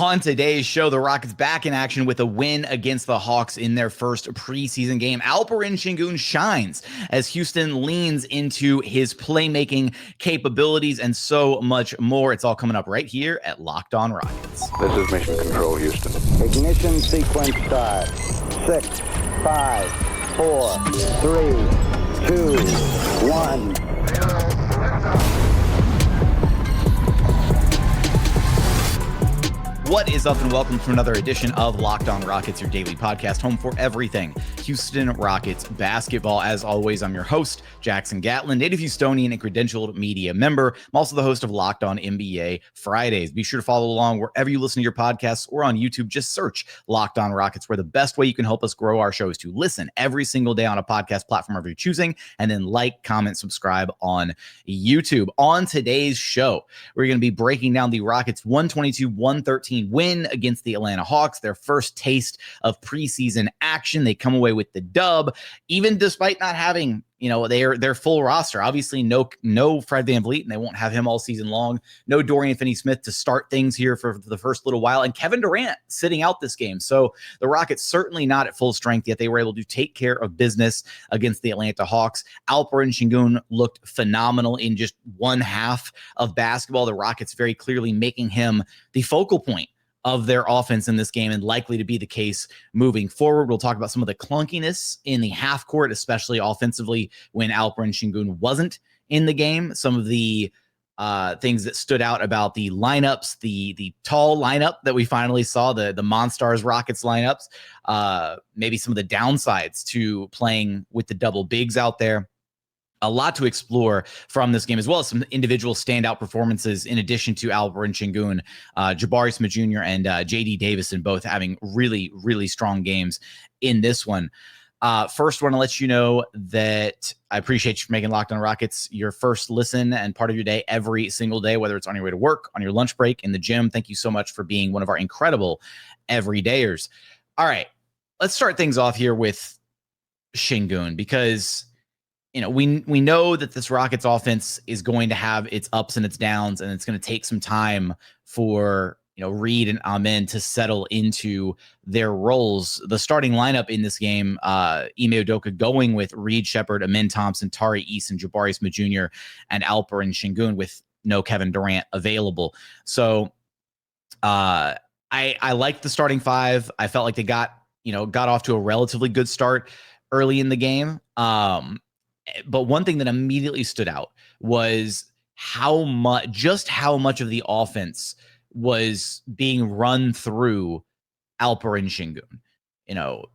On today's show, the Rockets back in action with a win against the Hawks in their first preseason game. Alperen Sengun shines as Houston leans into his playmaking capabilities and so much more. It's all coming up right here at Locked On Rockets. This is Mission Control, Houston. Ignition sequence start. 6, 5, 4, 3, 2, 1. What is up, and welcome to another edition of Locked On Rockets, your daily podcast, home for everything Houston Rockets basketball. As always, I'm your host, Jackson Gatlin, native Houstonian and credentialed media member. I'm also the host of Locked On NBA Fridays. Be sure to follow along wherever you listen to your podcasts or on YouTube. Just search Locked On Rockets, where the best way you can help us grow our show is to listen every single day on a podcast platform of your choosing, and then like, comment, subscribe on YouTube. On today's show, we're going to be breaking down the Rockets' 122-113 win against the Atlanta Hawks, their first taste of preseason action. They come away with the dub, even despite not having, their full roster. Obviously, no Fred VanVleet, and they won't have him all season long. No Dorian Finney-Smith to start things here for the first little while, and Kevin Durant sitting out this game. So the Rockets certainly not at full strength, yet they were able to take care of business against the Atlanta Hawks. Alperen Sengun looked phenomenal in just one half of basketball. The Rockets very clearly making him the focal point of their offense in this game, and likely to be the case moving forward. We'll talk about some of the clunkiness in the half court, especially offensively when Alperen Sengun wasn't in the game. Some of the things that stood out about the lineups, the tall lineup that we finally saw, the Monstars Rockets lineups, maybe some of the downsides to playing with the double bigs out there. A lot to explore from this game, as well as some individual standout performances in addition to Alperen Sengun, Jabari Smith Jr. and JD Davison both having really, really strong games in this one. First, want to let you know that I appreciate you for making Locked On Rockets your first listen and part of your day every single day, whether it's on your way to work, on your lunch break, in the gym. Thank you so much for being one of our incredible everydayers. All right, let's start things off here with Sengun, because we know that this Rockets offense is going to have its ups and its downs, and it's going to take some time for Reed and Amen to settle into their roles. The starting lineup in this game, Ime Udoka going with Reed Sheppard, Amen Thompson, Tari, Eason, Jabari Smith Jr., and Alperen Sengun with no Kevin Durant available. So I liked the starting five. I felt like they got off to a relatively good start early in the game. But one thing that immediately stood out was how much of the offense was being run through Alperen Sengun.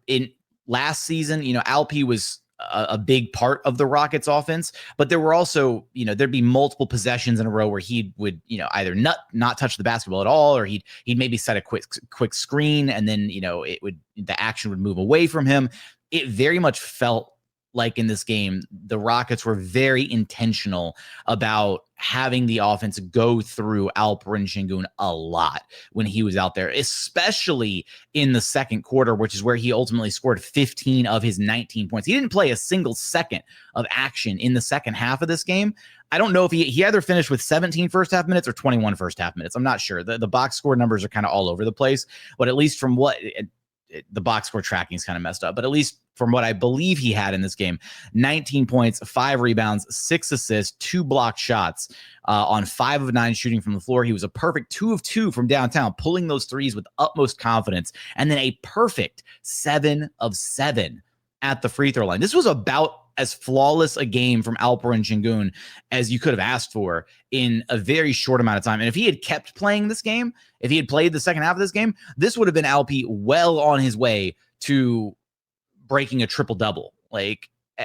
In last season, Alp was a big part of the Rockets offense, but there were also, there'd be multiple possessions in a row where he would, either not touch the basketball at all, or he'd maybe set a quick screen, and then, the action would move away from him. It very much felt like in this game, the Rockets were very intentional about having the offense go through Alperen Sengun a lot when he was out there, especially in the second quarter, which is where he ultimately scored 15 of his 19 points. He didn't play a single second of action in the second half of this game. I don't know if he either finished with 17 first half minutes or 21 first half minutes. I'm not sure. The box score numbers are kind of all over the place, but at least from what the box score tracking is kind of messed up, but at least from what I believe he had in this game, 19 points, 5 rebounds, 6 assists, 2 blocked shots on 5 of 9 shooting from the floor. He was a perfect 2 of 2 from downtown, pulling those threes with utmost confidence, and then a perfect 7 of 7 at the free throw line. This was about as flawless a game from Alperen Sengun as you could have asked for in a very short amount of time. And if he had kept playing this game, if he had played the second half of this game, this would have been Alp well on his way to breaking a triple-double.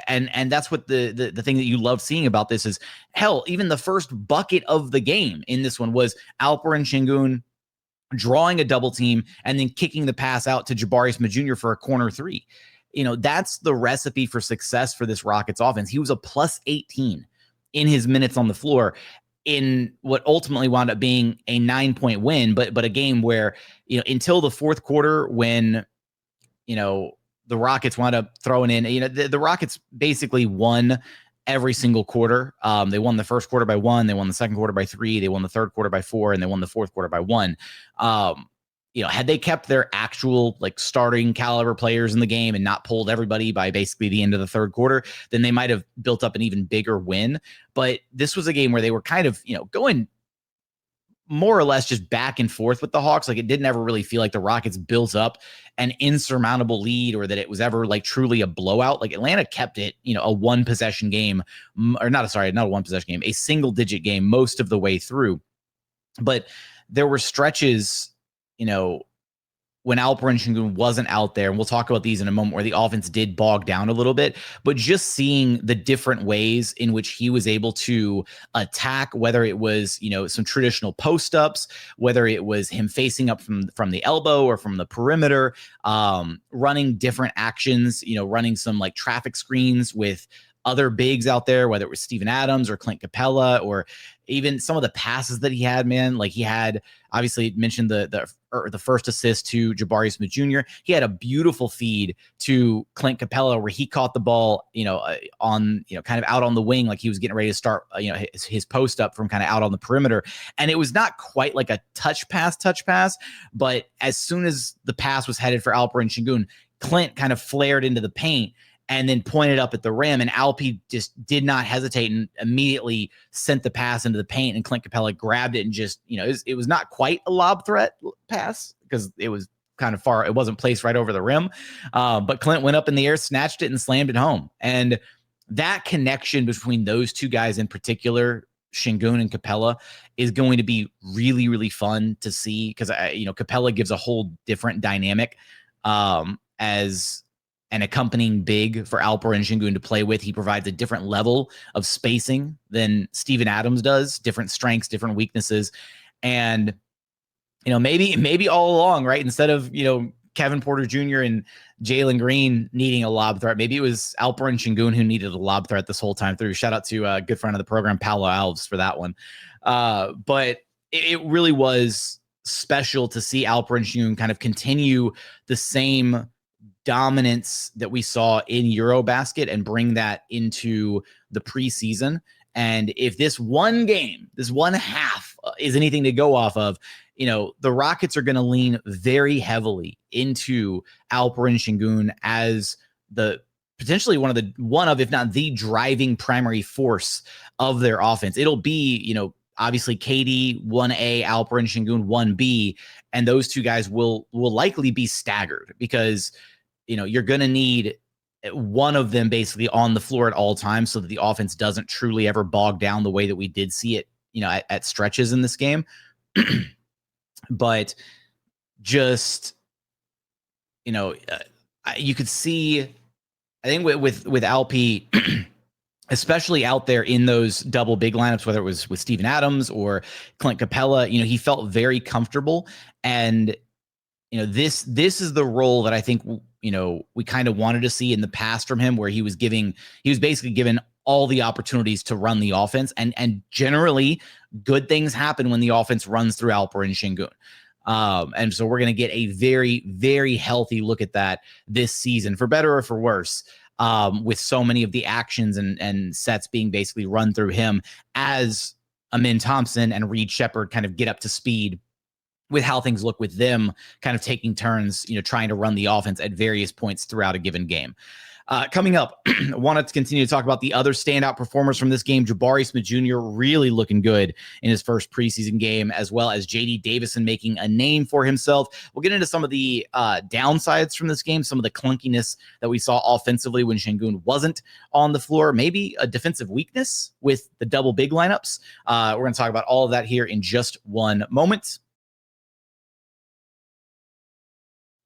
And that's what the thing that you love seeing about this is, hell, even the first bucket of the game in this one was Alperen Sengun drawing a double team and then kicking the pass out to Jabari Smith Jr. for a corner three. That's the recipe for success for this Rockets offense. He was a plus 18 in his minutes on the floor in what ultimately wound up being a 9-point win, but a game where, until the fourth quarter, when, the Rockets wound up throwing in, the Rockets basically won every single quarter. They won the first quarter by 1, they won the second quarter by 3, they won the third quarter by 4, and they won the fourth quarter by 1. had they kept their actual like starting caliber players in the game and not pulled everybody by basically the end of the third quarter, then they might have built up an even bigger win. But this was a game where they were kind of, going more or less just back and forth with the Hawks. Like, it didn't ever really feel like the Rockets built up an insurmountable lead or that it was ever like truly a blowout. Like, Atlanta kept it, a one possession game, or not a one possession game, a single digit game most of the way through. But there were stretches, when Alperen Sengun wasn't out there, and we'll talk about these in a moment, where the offense did bog down a little bit, but just seeing the different ways in which he was able to attack, whether it was, some traditional post-ups, whether it was him facing up from the elbow or from the perimeter, running different actions, running some like traffic screens with other bigs out there, whether it was Steven Adams or Clint Capela, or even some of the passes that he had, man. Like, he had, obviously mentioned the first assist to Jabari Smith Jr. He had a beautiful feed to Clint Capela where he caught the ball, on, kind of out on the wing, like he was getting ready to start, his post up from kind of out on the perimeter. And it was not quite like a touch pass, but as soon as the pass was headed for Alperen Sengun, Clint kind of flared into the paint and then pointed up at the rim, and Alpi just did not hesitate and immediately sent the pass into the paint, and Clint Capela grabbed it and just, it was not quite a lob threat pass because it was kind of far. It wasn't placed right over the rim, but Clint went up in the air, snatched it, and slammed it home. And that connection between those two guys in particular, Sengun and Capela, is going to be really, really fun to see because, Capela gives a whole different dynamic as an accompanying big for Alperen Sengun to play with. He provides a different level of spacing than Steven Adams does, different strengths, different weaknesses. And, maybe all along, right, instead of, Kevin Porter Jr. and Jalen Green needing a lob threat, maybe it was Alperen Sengun who needed a lob threat this whole time through. Shout out to a good friend of the program, Paolo Alves, for that one. But it really was special to see Alperen Sengun kind of continue the same dominance that we saw in Eurobasket and bring that into the preseason. And if this one game, this one half is anything to go off of, the Rockets are going to lean very heavily into Alperen Sengun as the potentially one of, if not the driving primary force of their offense. It'll be, obviously KD 1A, Alperen Sengun 1B, and those two guys will likely be staggered because you're going to need one of them basically on the floor at all times so that the offense doesn't truly ever bog down the way that we did see it, at stretches in this game. But just, you could see, I think with Alp, especially out there in those double big lineups, whether it was with Steven Adams or Clint Capela, he felt very comfortable. And, this is the role that I think, we kind of wanted to see in the past from him, where he was basically given all the opportunities to run the offense, and generally good things happen when the offense runs through Alperen Sengun. And so we're going to get a very, very healthy look at that this season, for better or for worse, with so many of the actions and sets being basically run through him as Amin Thompson and Reed Shepherd kind of get up to speed with how things look with them kind of taking turns, trying to run the offense at various points throughout a given game. Coming up, wanted to continue to talk about the other standout performers from this game. Jabari Smith Jr. really looking good in his first preseason game, as well as JD Davison making a name for himself. We'll get into some of the downsides from this game, some of the clunkiness that we saw offensively when Sengun wasn't on the floor, maybe a defensive weakness with the double big lineups. We're going to talk about all of that here in just one moment.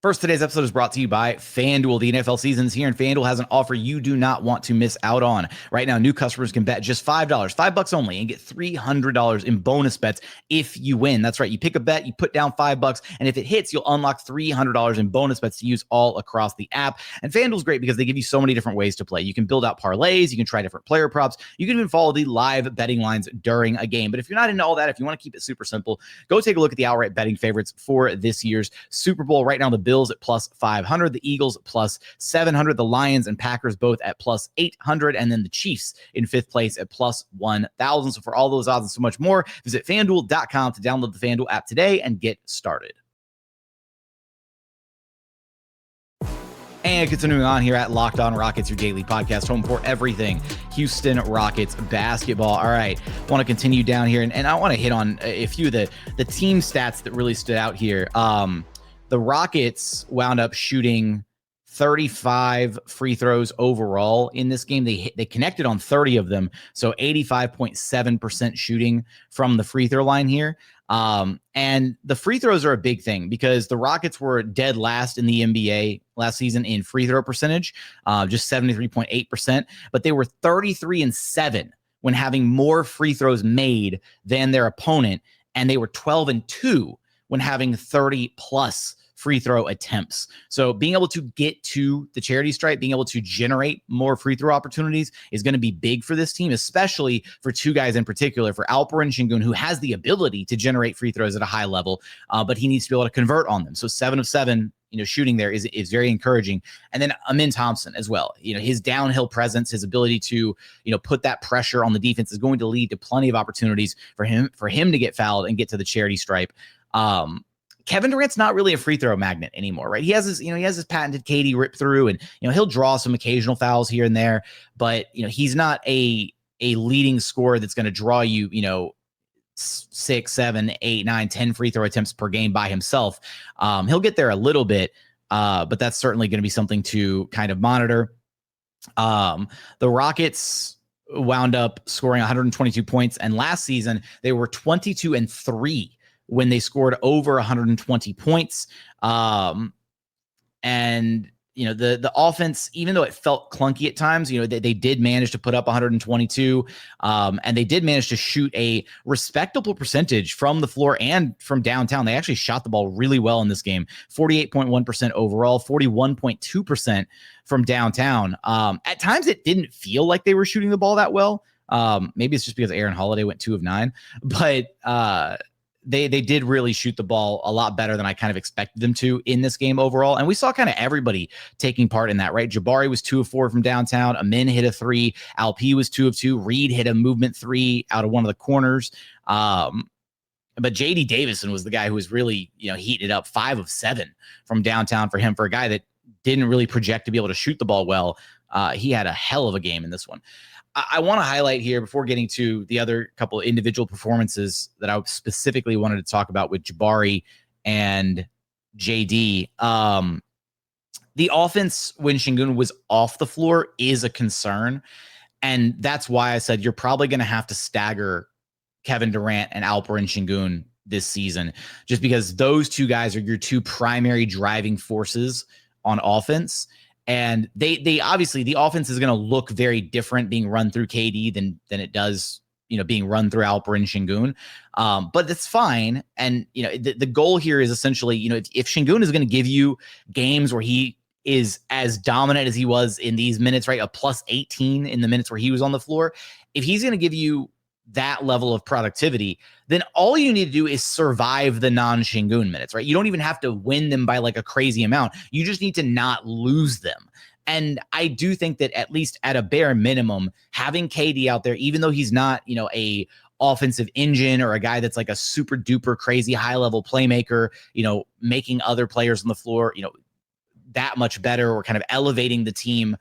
First, today's episode is brought to you by FanDuel. The NFL season's here, and FanDuel has an offer you do not want to miss out on. Right now, new customers can bet just $5, $5 only, and get $300 in bonus bets if you win. That's right. You pick a bet, you put down $5, and if it hits, you'll unlock $300 in bonus bets to use all across the app. And FanDuel's great because they give you so many different ways to play. You can build out parlays, you can try different player props, you can even follow the live betting lines during a game. But if you're not into all that, if you want to keep it super simple, go take a look at the outright betting favorites for this year's Super Bowl. Right now, the Bills at plus 500, the Eagles plus 700, the Lions and Packers both at plus 800, and then the Chiefs in fifth place at plus 1,000. So for all those odds and so much more, visit FanDuel.com to download the FanDuel app today and get started. And continuing on here at Locked On Rockets, your daily podcast, home for everything Houston Rockets basketball. All right, want to continue down here, and I want to hit on a few of the team stats that really stood out here. The Rockets wound up shooting 35 free throws overall in this game. They connected on 30 of them, so 85.7% shooting from the free throw line here. And the free throws are a big thing because the Rockets were dead last in the NBA last season in free throw percentage, just 73.8%, but they were 33-7 when having more free throws made than their opponent, and they were 12-2 when having 30 plus free throw attempts. So being able to get to the charity stripe, being able to generate more free throw opportunities is going to be big for this team, especially for two guys in particular, for Alperen Sengun, who has the ability to generate free throws at a high level, but he needs to be able to convert on them. So 7 of 7, shooting there is very encouraging. And then Amin Thompson as well. His downhill presence, his ability to, put that pressure on the defense is going to lead to plenty of opportunities for him to get fouled and get to the charity stripe. Kevin Durant's not really a free throw magnet anymore, right? He has his patented KD rip through, and he'll draw some occasional fouls here and there, but he's not a leading scorer that's going to draw you 6, 7, 8, 9, 10 free throw attempts per game by himself. He'll get there a little bit, but that's certainly going to be something to kind of monitor. The Rockets wound up scoring 122 points, and last season they were 22-3 when they scored over 120 points. And, the offense, even though it felt clunky at times, they did manage to put up 122, and they did manage to shoot a respectable percentage from the floor and from downtown. They actually shot the ball really well in this game, 48.1% overall, 41.2% from downtown. At times it didn't feel like they were shooting the ball that well. Maybe it's just because Aaron Holiday went 2 of 9, but, They did really shoot the ball a lot better than I kind of expected them to in this game overall. And we saw kind of everybody taking part in that, right? Jabari was 2 of 4 from downtown. Amin hit a 3. Alp was 2 of 2. Reed hit a movement 3 out of one of the corners. But JD Davison was the guy who was really, heating it up, 5 of 7 from downtown for him. For a guy that didn't really project to be able to shoot the ball well, he had a hell of a game in this one. I want to highlight here before getting to the other couple of individual performances that I specifically wanted to talk about with Jabari and JD. The offense when Sengun was off the floor is a concern. And that's why I said you're probably going to have to stagger Kevin Durant and Alperen Sengun this season, just because those two guys are your two primary driving forces on offense. And they obviously, the offense is going to look very different being run through KD than it does, being run through Alperen Sengun. But that's fine. And, the goal here is essentially, if Sengun is going to give you games where he is as dominant as he was in these minutes, right? A plus 18 in the minutes where he was on the floor. If he's going to give you that level of productivity, then all you need to do is survive the non-Sengun minutes, right? You don't even have to win them by like a crazy amount. You just need to not lose them. And I do think that at least at a bare minimum, having KD out there, even though he's not, a offensive engine or a guy that's like a super duper crazy high level playmaker, making other players on the floor, that much better, or kind of elevating the team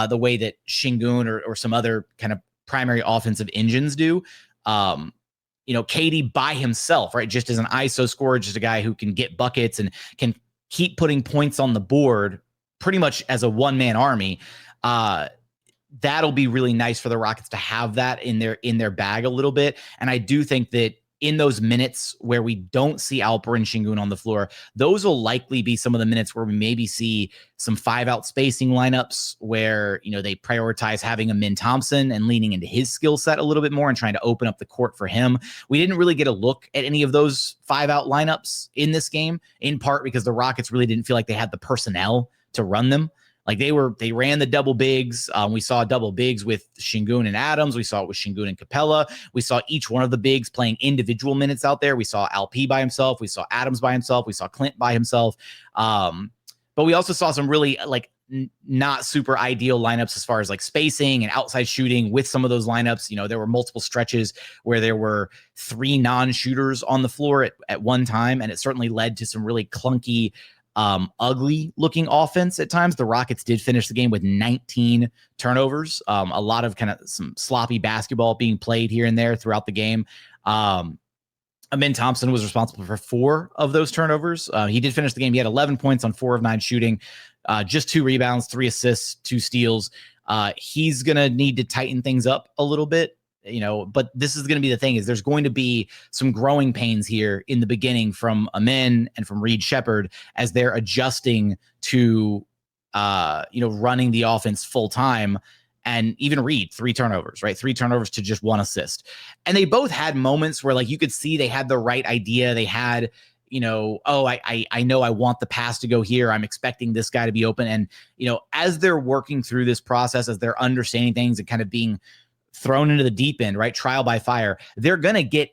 the way that Sengun or some other kind of primary offensive engines do. KD by himself, right? Just as an ISO scorer, just a guy who can get buckets and can keep putting points on the board pretty much as a one-man army. That'll be really nice for the Rockets to have that in their bag a little bit. And I do think that in those minutes where we don't see Alperen Sengun on the floor, those will likely be some of the minutes where we maybe see some 5-out spacing lineups where, they prioritize having Amin Thompson and leaning into his skill set a little bit more and trying to open up the court for him. We didn't really get a look at any of those 5-out lineups in this game, in part because the Rockets really didn't feel like they had the personnel to run them. Like they ran the double bigs. We saw double bigs with Sengun and Adams. We saw it with Sengun and Capela. We saw each one of the bigs playing individual minutes out there. We saw Alp by himself. We saw Adams by himself. We saw Clint by himself. But we also saw some really not super ideal lineups as far as like spacing and outside shooting with some of those lineups. There were multiple stretches where there were 3 non-shooters on the floor at one time. And it certainly led to some really clunky ugly looking offense at times. The Rockets did finish the game with 19 turnovers, a lot of kind of some sloppy basketball being played here and there throughout the game. Amin Thompson was responsible for 4 of those turnovers. He did finish the game. He had 11 points on 4 of 9 shooting, just 2 rebounds, 3 assists, 2 steals. He's going to need to tighten things up a little bit, but this is going to be the thing is there's going to be some growing pains here in the beginning from Amin and from Reed Shepherd as they're adjusting to, running the offense full time. And even Reed, 3 turnovers, right? 3 turnovers to just 1 assist. And they both had moments where you could see they had the right idea. They had, I know I want the pass to go here. I'm expecting this guy to be open. And, as they're working through this process, as they're understanding things and kind of being thrown into the deep end, right? Trial by fire, they're going to get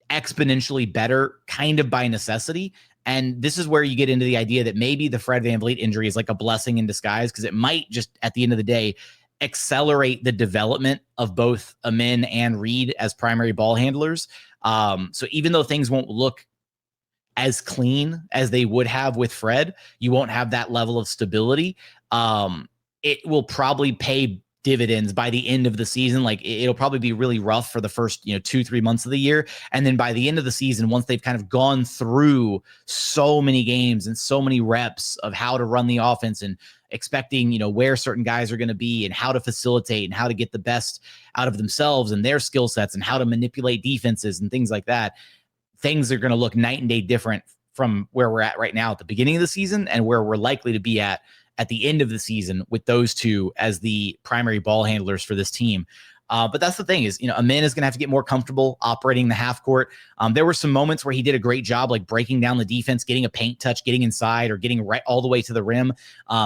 exponentially better kind of by necessity. And this is where you get into the idea that maybe the Fred VanVleet injury is like a blessing in disguise, because it might just at the end of the day accelerate the development of both Amin and Reed as primary ball handlers. So even though things won't look as clean as they would have with Fred, you won't have that level of stability. It will probably pay dividends by the end of the season. It'll probably be really rough for the first 2-3 months of the year, and then by the end of the season, once they've kind of gone through so many games and so many reps of how to run the offense and expecting where certain guys are going to be and how to facilitate and how to get the best out of themselves and their skill sets and how to manipulate defenses and things like that, things are going to look night and day different from where we're at right now at the beginning of the season and where we're likely to be at the end of the season with those two as the primary ball handlers for this team. But that's the thing is, Amin is going to have to get more comfortable operating the half court. There were some moments where he did a great job, breaking down the defense, getting a paint touch, getting inside or getting right all the way to the rim.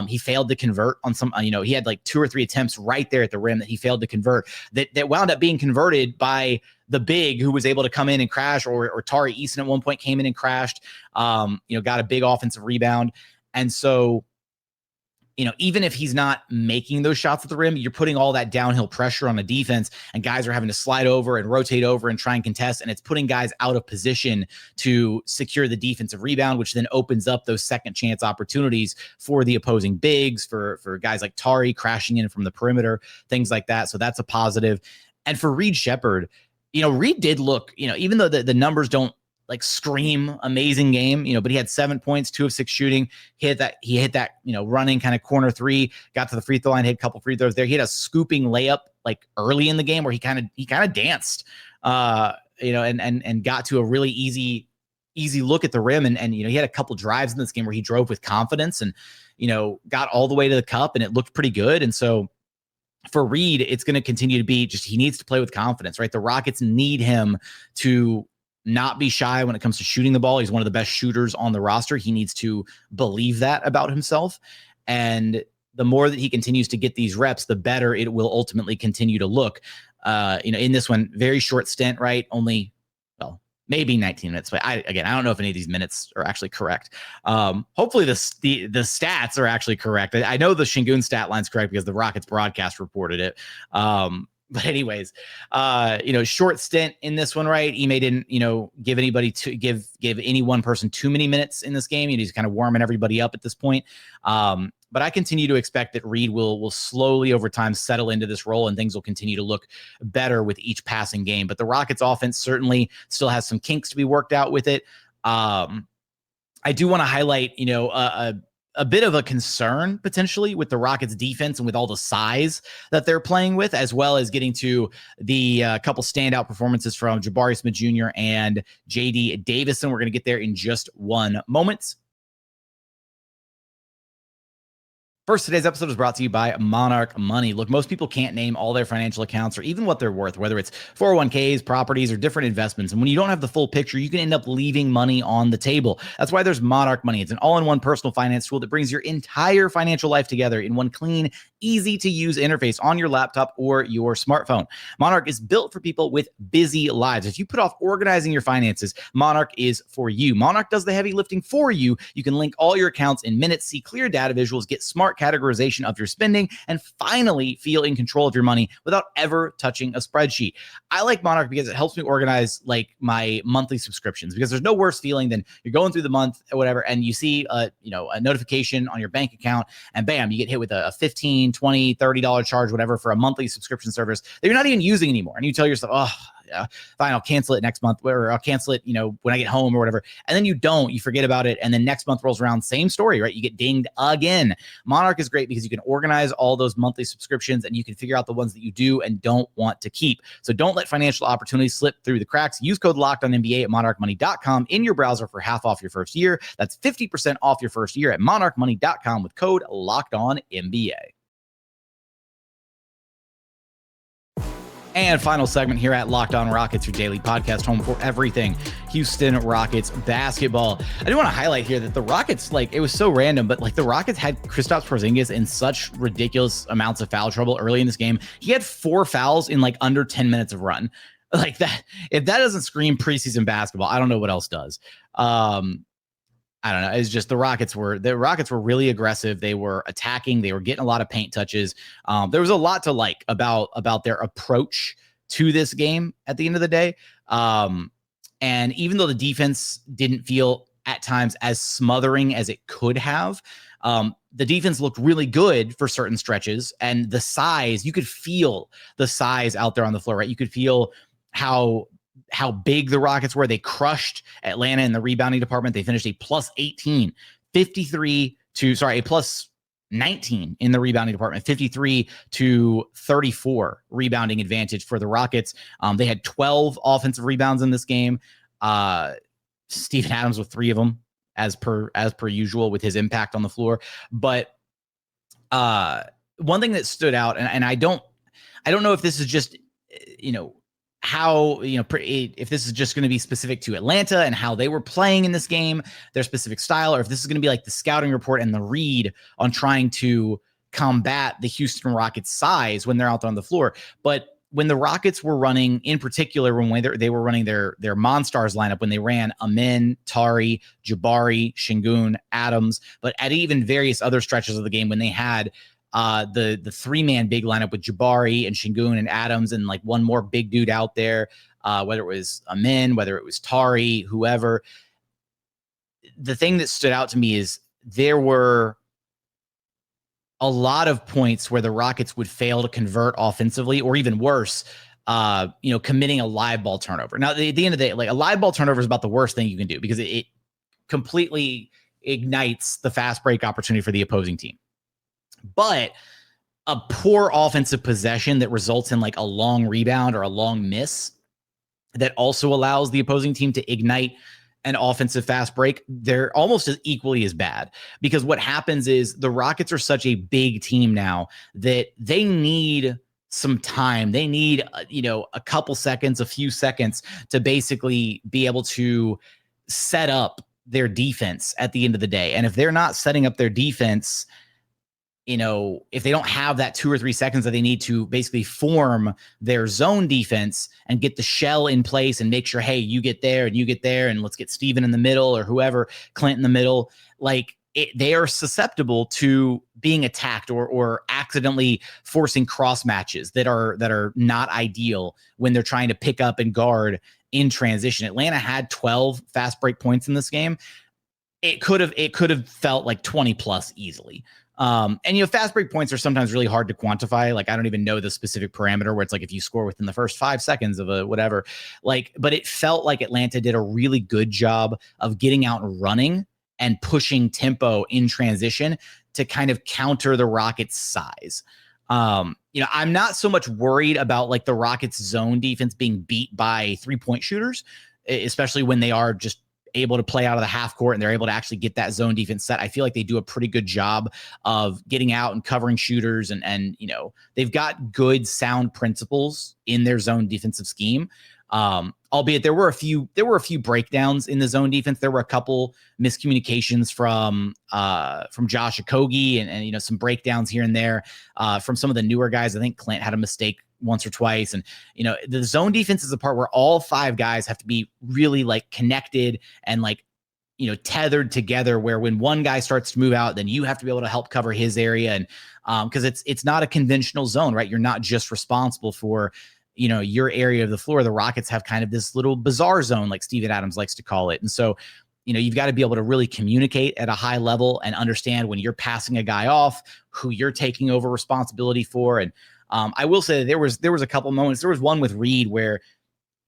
He failed to convert on some, he had 2 or 3 attempts right there at the rim that he failed to convert that wound up being converted by the big who was able to come in and crash, or Tari Eason at one point came in and crashed, got a big offensive rebound. And so, even if he's not making those shots at the rim, you're putting all that downhill pressure on the defense, and guys are having to slide over and rotate over and try and contest. And it's putting guys out of position to secure the defensive rebound, which then opens up those second chance opportunities for the opposing bigs, for guys like Tari crashing in from the perimeter, things like that. So that's a positive. And for Reed Shepherd, Reed did look, even though the numbers don't scream amazing game, but he had 7 points, 2 of 6 shooting. He hit that, running kind of corner 3, got to the free throw line, hit a couple free throws there. He had a scooping layup early in the game where he kind of danced, and got to a really easy look at the rim. And he had a couple drives in this game where he drove with confidence and, got all the way to the cup, and it looked pretty good. And so for Reed, it's going to continue to be just, he needs to play with confidence, right? The Rockets need him to not be shy when it comes to shooting the ball. He's one of the best shooters on the roster. He needs to believe that about himself. And the more that he continues to get these reps, the better it will ultimately continue to look. In this one, very short stint, right? Only, maybe 19 minutes. But I don't know if any of these minutes are actually correct. Hopefully the stats are actually correct. I know the Sengun stat line's correct because the Rockets broadcast reported it. But anyways, short stint in this one, right? Ime didn't, give anybody to give any one person too many minutes in this game. He's kind of warming everybody up at this point. But I continue to expect that Reed will slowly over time settle into this role, and things will continue to look better with each passing game. But the Rockets offense certainly still has some kinks to be worked out with it. I do want to highlight, a bit of a concern potentially with the Rockets defense and with all the size that they're playing with, as well as getting to the couple standout performances from Jabari Smith Jr. and JD Davison. We're going to get there in just one moment. First, today's episode is brought to you by Monarch Money. Look, most people can't name all their financial accounts or even what they're worth, whether it's 401ks, properties, or different investments. And when you don't have the full picture, you can end up leaving money on the table. That's why there's Monarch Money. It's an all-in-one personal finance tool that brings your entire financial life together in one clean, easy-to-use interface on your laptop or your smartphone. Monarch is built for people with busy lives. If you put off organizing your finances, Monarch is for you. Monarch does the heavy lifting for you. You can link all your accounts in minutes, see clear data visuals, get smart smart categorization of your spending, and finally feel in control of your money without ever touching a spreadsheet. I like Monarch because it helps me organize like my monthly subscriptions, because there's no worse feeling than you're going through the month or whatever, and you see a notification on your bank account, and bam, you get hit with a $15, $20, $30 charge, whatever, for a monthly subscription service that you're not even using anymore. And you tell yourself, oh, yeah, fine, I'll cancel it next month, or I'll cancel it, when I get home or whatever. And then you forget about it. And then next month rolls around, same story, right? You get dinged again. Monarch is great because you can organize all those monthly subscriptions and you can figure out the ones that you do and don't want to keep. So don't let financial opportunities slip through the cracks. Use code LOCKEDONNBA at monarchmoney.com in your browser for half off your first year. That's 50% off your first year at monarchmoney.com with code LOCKEDONNBA. And final segment here at Locked On Rockets, your daily podcast, home for everything Houston Rockets basketball. I do want to highlight here that the Rockets, it was so random, but the Rockets had Kristaps Porzingis in such ridiculous amounts of foul trouble early in this game. He had 4 fouls in under 10 minutes of run. Like that, if that doesn't scream preseason basketball, I don't know what else does. I don't know. It's just the Rockets were really aggressive. They were attacking. They were getting a lot of paint touches. There was a lot to like about their approach to this game at the end of the day. And even though the defense didn't feel at times as smothering as it could have, the defense looked really good for certain stretches. And the size, you could feel the size out there on the floor, right? You could feel how big the Rockets were. They crushed Atlanta in the rebounding department. They finished a plus 18, a plus 19 in the rebounding department, 53 to 34 rebounding advantage for the Rockets. They had 12 offensive rebounds in this game. Steven Adams with 3 of them as per usual with his impact on the floor. But one thing that stood out, and I don't know if this is just, if this is just going to be specific to Atlanta and how they were playing in this game, their specific style, or if this is going to be like the scouting report and the read on trying to combat the Houston Rockets size when they're out there on the floor. But when the Rockets were running, in particular, when they were running their Monstars lineup, when they ran Amin, Tari, Jabari, Sengun, Adams, but at even various other stretches of the game when they had the 3-man big lineup with Jabari and Sengun and Adams and one more big dude out there, whether it was Amin, whether it was Tari, whoever. The thing that stood out to me is there were a lot of points where the Rockets would fail to convert offensively, or even worse, committing a live ball turnover. Now, at the end of the day, a live ball turnover is about the worst thing you can do because it completely ignites the fast break opportunity for the opposing team. But a poor offensive possession that results in a long rebound or a long miss that also allows the opposing team to ignite an offensive fast break, they're almost as equally as bad, because what happens is the Rockets are such a big team now that they need some time. They need, a couple seconds, a few seconds to basically be able to set up their defense at the end of the day. And if they're not setting up their defense, if they don't have that 2 or 3 seconds that they need to basically form their zone defense and get the shell in place and make sure, hey, you get there and you get there and let's get Steven in the middle or whoever, Clint in the middle, they are susceptible to being attacked or accidentally forcing cross matches that are not ideal when they're trying to pick up and guard in transition. Atlanta had 12 fast break points in this game. It could have felt like 20 plus easily. And fast break points are sometimes really hard to quantify. I don't even know the specific parameter where it's if you score within the first 5 seconds of a whatever, but it felt like Atlanta did a really good job of getting out and running and pushing tempo in transition to kind of counter the Rockets' size. I'm not so much worried about the Rockets' zone defense being beat by 3-point shooters, especially when they are just able to play out of the half court and they're able to actually get that zone defense set. I feel like they do a pretty good job of getting out and covering shooters, and they've got good sound principles in their zone defensive scheme. Albeit there were a few breakdowns in the zone defense. There were a couple miscommunications from Josh Okogie and some breakdowns here and there from some of the newer guys. I think Clint had a mistake once or twice. And, the zone defense is the part where all 5 guys have to be really connected and tethered together where when one guy starts to move out, then you have to be able to help cover his area. And because it's not a conventional zone, right? You're not just responsible for, your area of the floor. The Rockets have kind of this little bizarre zone, like Steven Adams likes to call it. And so, you've got to be able to really communicate at a high level and understand when you're passing a guy off, who you're taking over responsibility for. And I will say there was a couple moments. There was one with Reed where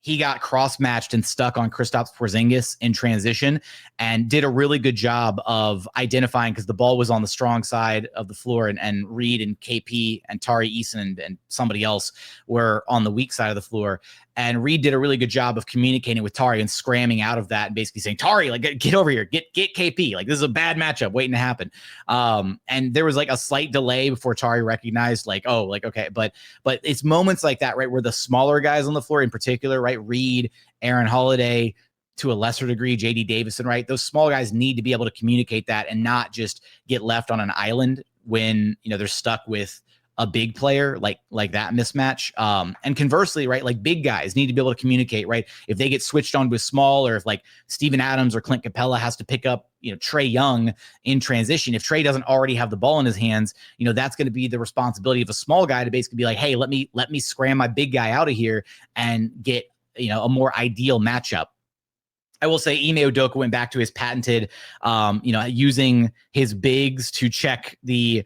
he got cross-matched and stuck on Kristaps Porzingis in transition and did a really good job of identifying, because the ball was on the strong side of the floor, and Reed and KP and Tari, Eason and somebody else were on the weak side of the floor. And Reed did a really good job of communicating with Tari and scramming out of that and basically saying, Tari, like, get over here, get KP. Like, this is a bad matchup waiting to happen. And there was like a slight delay before Tari recognized, like, oh, like, okay. But it's moments like that, right, where the smaller guys on the floor in particular, right, Reed, Aaron Holiday, to a lesser degree, JD Davison, right, those small guys need to be able to communicate that and not just get left on an island when, they're stuck with a big player like that mismatch. And conversely, right, like big guys need to be able to communicate, right? If they get switched on with small, or if like Steven Adams or Clint Capela has to pick up, Trae Young in transition, if Trae doesn't already have the ball in his hands, that's going to be the responsibility of a small guy to basically be like, hey, let me scram my big guy out of here and get, a more ideal matchup. I will say Ime Udoka went back to his patented, using his bigs to check the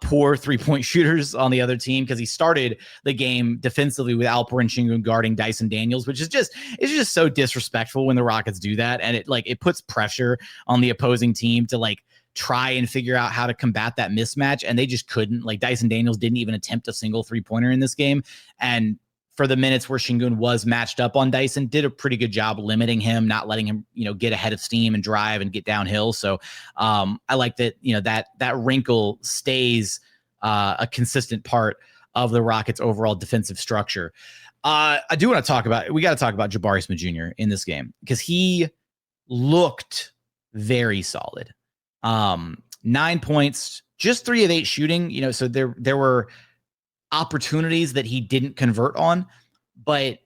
poor three-point shooters on the other team, because he started the game defensively with Alperen Sengun guarding Dyson Daniels, which is just so disrespectful when the Rockets do that. And it puts pressure on the opposing team to like try and figure out how to combat that mismatch. And they just couldn't. Like, Dyson Daniels didn't even attempt a single three-pointer in this game. And for the minutes where Sengun was matched up on Dyson, did a pretty good job limiting him, not letting him, get ahead of steam and drive and get downhill. So I like that, that wrinkle stays a consistent part of the Rockets' overall defensive structure. I do want to talk about, we got to talk about Jabari Smith Jr. in this game, because he looked very solid. 9 points, just 3 of 8 shooting, so there were opportunities that he didn't convert on, but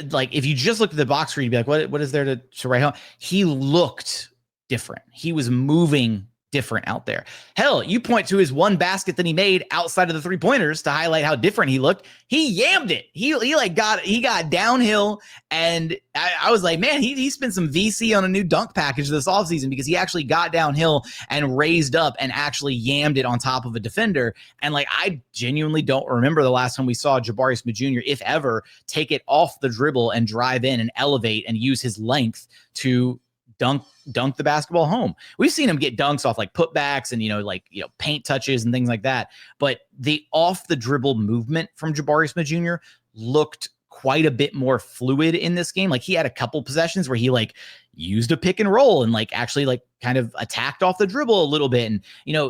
like if you just looked at the box score, you'd be like, what is there to write home? He looked different. He was moving different out there. Hell, you point to his one basket that he made outside of the 3-pointers to highlight how different he looked. He yammed it. He got downhill, and I was like, man, he spent some VC on a new dunk package this offseason, because he actually got downhill and raised up and actually yammed it on top of a defender. And like, I genuinely don't remember the last time we saw Jabari Smith Jr., if ever, take it off the dribble and drive in and elevate and use his length to dunk the basketball home. We've seen him get dunks off like putbacks and, paint touches and things like that. But the off the dribble movement from Jabari Smith Jr. looked quite a bit more fluid in this game. Like, he had a couple possessions where he like used a pick and roll and like actually like kind of attacked off the dribble a little bit. And,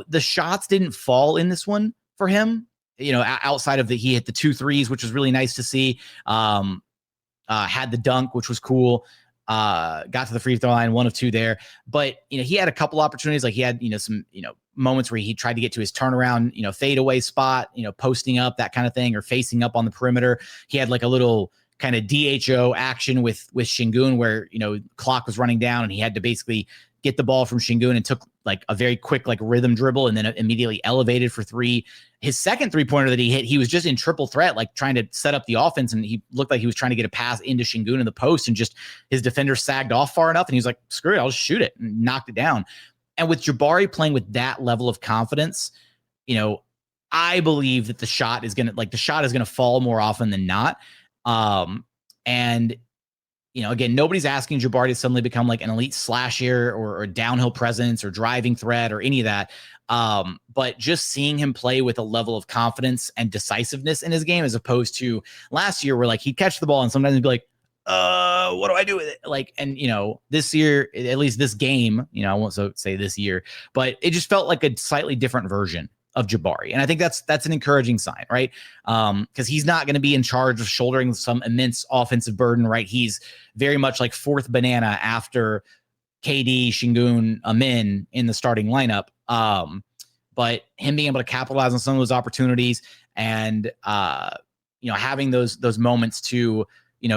the shots didn't fall in this one for him, outside of he hit the 2 threes, which was really nice to see. Had the dunk, which was cool. Got to the free throw line, 1 of 2 there. But, he had a couple opportunities. Like, he had, some, moments where he tried to get to his turnaround, fadeaway spot, posting up, that kind of thing, or facing up on the perimeter. He had like a little kind of DHO action with Sengun where, clock was running down and he had to basically get the ball from Sengun and took like a very quick like rhythm dribble and then immediately elevated for 3. His second 3-pointer that he hit, he was just in triple threat, like trying to set up the offense, and he looked like he was trying to get a pass into Sengun in the post, and just his defender sagged off far enough and he was like, screw it, I'll just shoot it, and knocked it down. And with Jabari playing with that level of confidence, I believe that the shot is going to fall more often than not. And again, nobody's asking Jabari to suddenly become like an elite slasher or a downhill presence or driving threat or any of that. But just seeing him play with a level of confidence and decisiveness in his game, as opposed to last year where like he'd catch the ball and sometimes he'd be like, what do I do with it? Like, and this year, at least this game, I won't say this year, but it just felt like a slightly different version of Jabari. And I think that's an encouraging sign, right? Because he's not going to be in charge of shouldering some immense offensive burden, right? He's very much like fourth banana after KD, Sengun, Amin in the starting lineup. But him being able to capitalize on some of those opportunities and, having those moments to,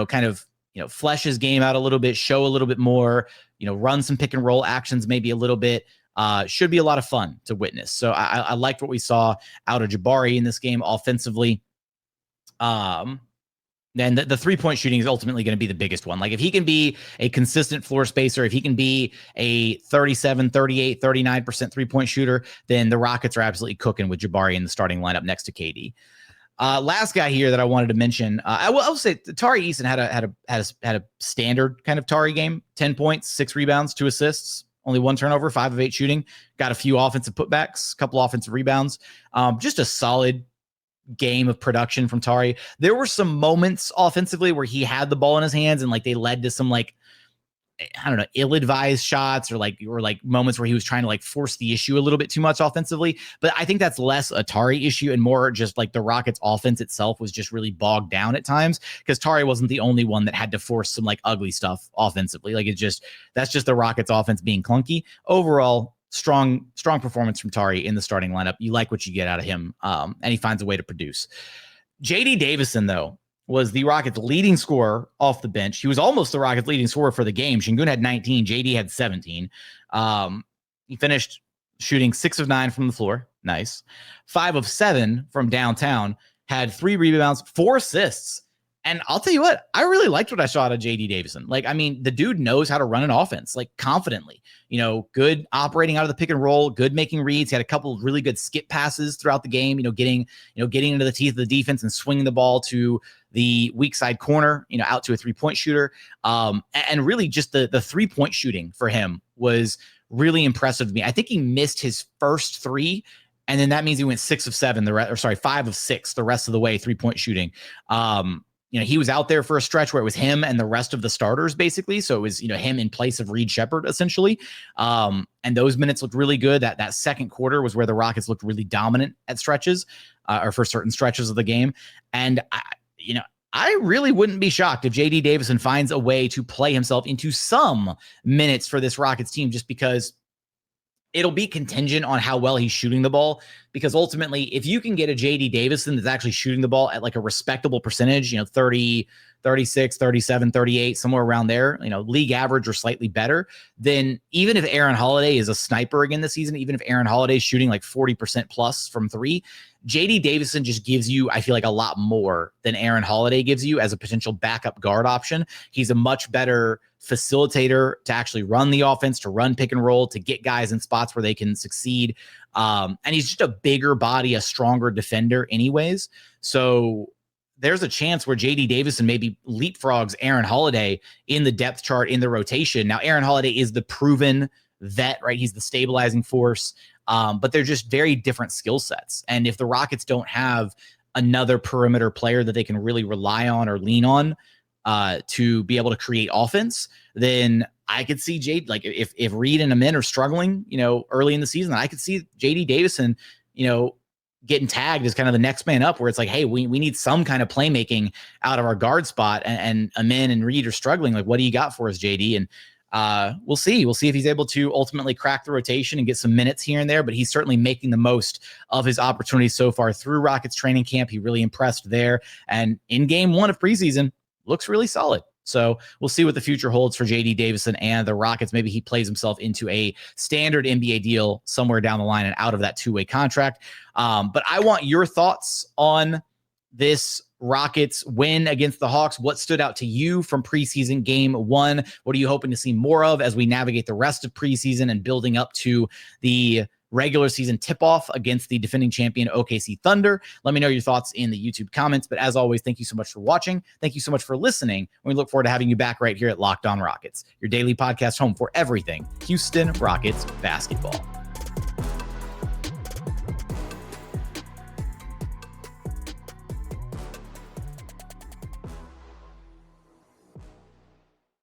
kind of flesh his game out a little bit, show a little bit more, run some pick and roll actions, maybe a little bit. Should be a lot of fun to witness. So I liked what we saw out of Jabari in this game offensively. Then the 3-point shooting is ultimately going to be the biggest one. Like if he can be a consistent floor spacer, if he can be a 37, 38, 39% 3-point shooter, then the Rockets are absolutely cooking with Jabari in the starting lineup next to KD. Last guy here that I wanted to mention, I will say Tari Eason had a standard kind of Tari game, 10 points, 6 rebounds, 2 assists, only 1 turnover, 5 of 8 shooting, got a few offensive putbacks, a couple offensive rebounds, just a solid game of production from Tari. There were some moments offensively where he had the ball in his hands and like they led to some like, I don't know, ill-advised shots or moments where he was trying to like force the issue a little bit too much offensively. But I think that's less a Tari issue and more just like the Rockets offense itself was just really bogged down at times because Tari wasn't the only one that had to force some like ugly stuff offensively. Like that's just the Rockets offense being clunky. Overall, strong performance from Tari in the starting lineup. You like what you get out of him, and he finds a way to produce. JD Davison, though, was the Rockets' leading scorer off the bench. He was almost the Rockets' leading scorer for the game. Sengun had 19. JD had 17. He finished shooting 6 of 9 from the floor. Nice. 5 of 7 from downtown. Had 3 rebounds, 4 assists. And I'll tell you what, I really liked what I saw out of JD Davison. Like, I mean, the dude knows how to run an offense, like confidently, good operating out of the pick and roll, good making reads. He had a couple of really good skip passes throughout the game, getting into the teeth of the defense and swinging the ball to the weak side corner, out to a 3-point shooter. And really just the 3-point shooting for him was really impressive to me. I think he missed his first 3. And then that means he went 6 of 7, 5 of 6, the rest of the way, 3-point shooting. He was out there for a stretch where it was him and the rest of the starters, basically. So it was, him in place of Reed Shepherd, essentially. And those minutes looked really good. That second quarter was where the Rockets looked really dominant at stretches, or for certain stretches of the game. And, I really wouldn't be shocked if JD Davison finds a way to play himself into some minutes for this Rockets team, just because it'll be contingent on how well he's shooting the ball, because ultimately, if you can get a JD Davison that's actually shooting the ball at like a respectable percentage, 30, 36, 37, 38, somewhere around there, league average or slightly better, then even if Aaron Holiday is a sniper again this season, even if Aaron Holiday is shooting like 40% plus from 3, JD Davison just gives you, I feel like, a lot more than Aaron Holiday gives you as a potential backup guard option. He's a much better facilitator to actually run the offense, to run pick and roll, to get guys in spots where they can succeed. And he's just a bigger body, a stronger defender anyways. So there's a chance where JD Davison maybe leapfrogs Aaron Holiday in the depth chart, in the rotation. Now, Aaron Holiday is the proven vet, right? He's the stabilizing force. But they're just very different skill sets. And if the Rockets don't have another perimeter player that they can really rely on or lean on to be able to create offense, then I could see like if Reed and Amin are struggling, early in the season, I could see JD Davison, getting tagged as kind of the next man up, where it's like, hey, we need some kind of playmaking out of our guard spot, and Amin and Reed are struggling. Like, what do you got for us, JD? And we'll see. We'll see if he's able to ultimately crack the rotation and get some minutes here and there, but he's certainly making the most of his opportunities so far through Rockets training camp. He really impressed there. And in game 1 of preseason, looks really solid. So we'll see what the future holds for JD Davison and the Rockets. Maybe he plays himself into a standard NBA deal somewhere down the line and out of that 2-way contract. But I want your thoughts on this Rockets win against the Hawks. What stood out to you from preseason game 1? What are you hoping to see more of as we navigate the rest of preseason and building up to the regular season tip-off against the defending champion OKC Thunder? Let me know your thoughts in the YouTube comments. But as always, thank you so much for watching. Thank you so much for listening. We look forward to having you back right here at Locked On Rockets, your daily podcast home for everything Houston Rockets basketball.